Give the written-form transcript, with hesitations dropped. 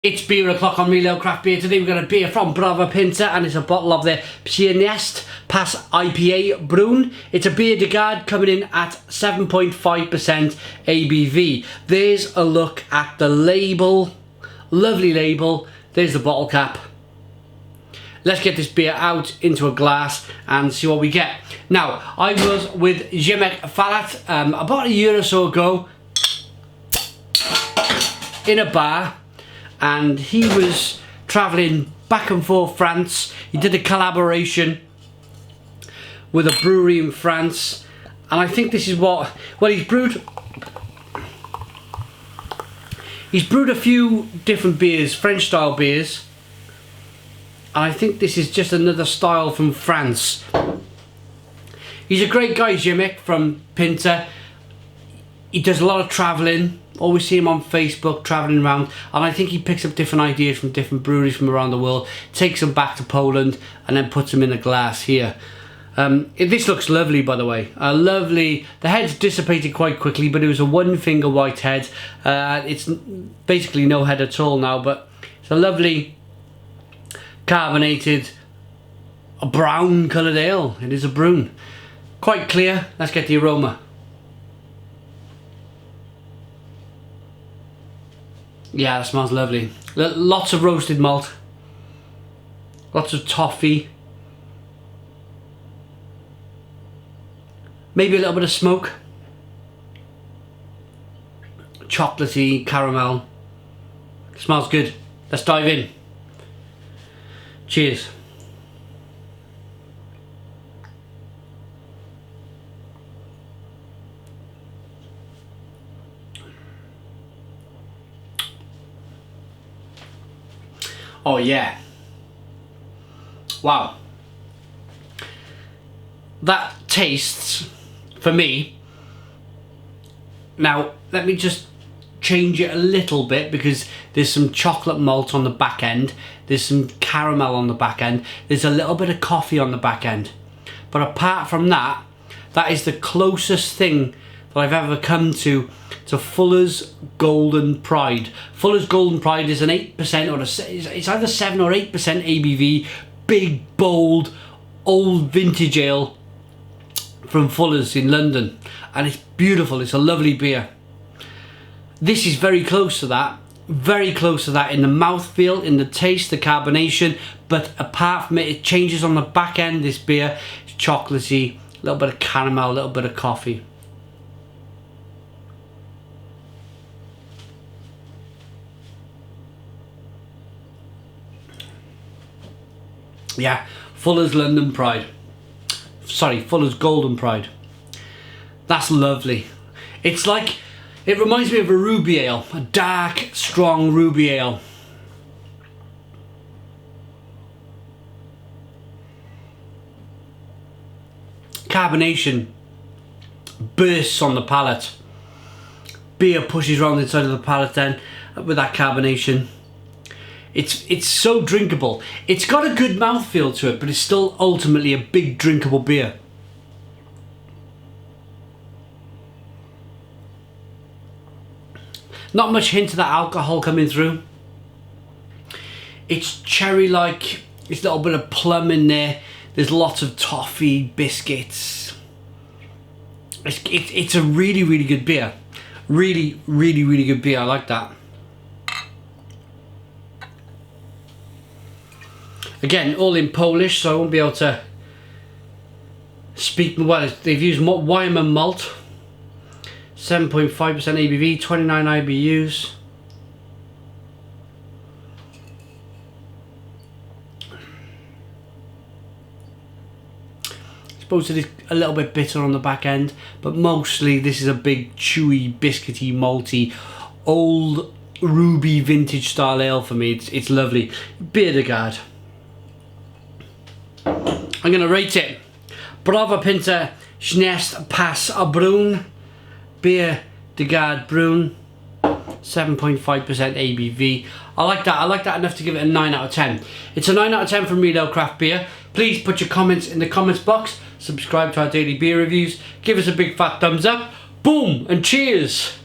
It's beer o'clock on Real Ale Craft Beer. Today we've got a beer from Browar Pinta and it's a bottle of their Biere IPA Bruin. It's a Biere De Garde coming in at 7.5% ABV. There's a look at the label. Lovely label. There's the bottle cap. Let's get this beer out into a glass and see what we get. Now, I was with Ziemek Falat about a year or so ago in a bar. And he was travelling back and forth France. He did a collaboration with a brewery in France. And I think this is what, well, he's brewed a few different beers, French style beers. And I think this is just another style from France. He's a great guy, Ziemek from Pinta. He does a lot of travelling. Always see him on Facebook travelling around, and I think he picks up different ideas from different breweries from around the world, takes them back to Poland and then puts them in a glass here. This looks lovely, by the way. Lovely. The head's dissipated quite quickly, but it was a one finger white head. It's basically no head at all now, but it's a lovely carbonated, a brown coloured ale. It is a Bruin. Quite clear. Let's get the aroma. Yeah, that smells lovely. Lots of roasted malt. Lots of toffee. Maybe a little bit of smoke. Chocolatey, caramel. Smells good. Let's dive in. Cheers. Oh yeah. Wow. That tastes, for me, now let me just change it a little bit because there's some chocolate malt on the back end, there's some caramel on the back end, there's a little bit of coffee on the back end. But apart from that, that is the closest thing that I've ever come to Fuller's Golden Pride. Fuller's Golden Pride is an 8% or it's either 7 or 8% ABV, big, bold, old vintage ale from Fuller's in London. And it's beautiful, it's a lovely beer. This is very close to that, very close to that in the mouthfeel, in the taste, the carbonation, but apart from it, it changes on the back end, this beer. It's chocolatey, a little bit of caramel, a little bit of coffee. Yeah, Fuller's London Pride. Sorry, Fuller's Golden Pride. That's lovely. It's like, it reminds me of a ruby ale, a dark, strong ruby ale. Carbonation bursts on the palate. Beer pushes around the inside of the palate then with that carbonation. It's so drinkable. It's got a good mouthfeel to it, but it's still ultimately a big drinkable beer. Not much hint of that alcohol coming through. It's cherry-like. There's a little bit of plum in there. There's lots of toffee, biscuits. It's a really, really good beer. Really, really, really good beer. I like that. Again, all in Polish, so I won't be able to speak well. They've used Wyman malt, 7.5% ABV, 29 IBUs. I suppose it is a little bit bitter on the back end, but mostly this is a big, chewy, biscuity, malty, old ruby vintage style ale for me. It's lovely. Biere De Garde. I'm going to rate it. Browar Pinta IPA Bruin Biere De Garde Bruin, 7.5% ABV. I like that. I like that enough to give it a 9 out of 10. It's a 9 out of 10 from Real Ale Craft Beer. Please put your comments in the comments box. Subscribe to our daily beer reviews. Give us a big fat thumbs up. Boom and cheers.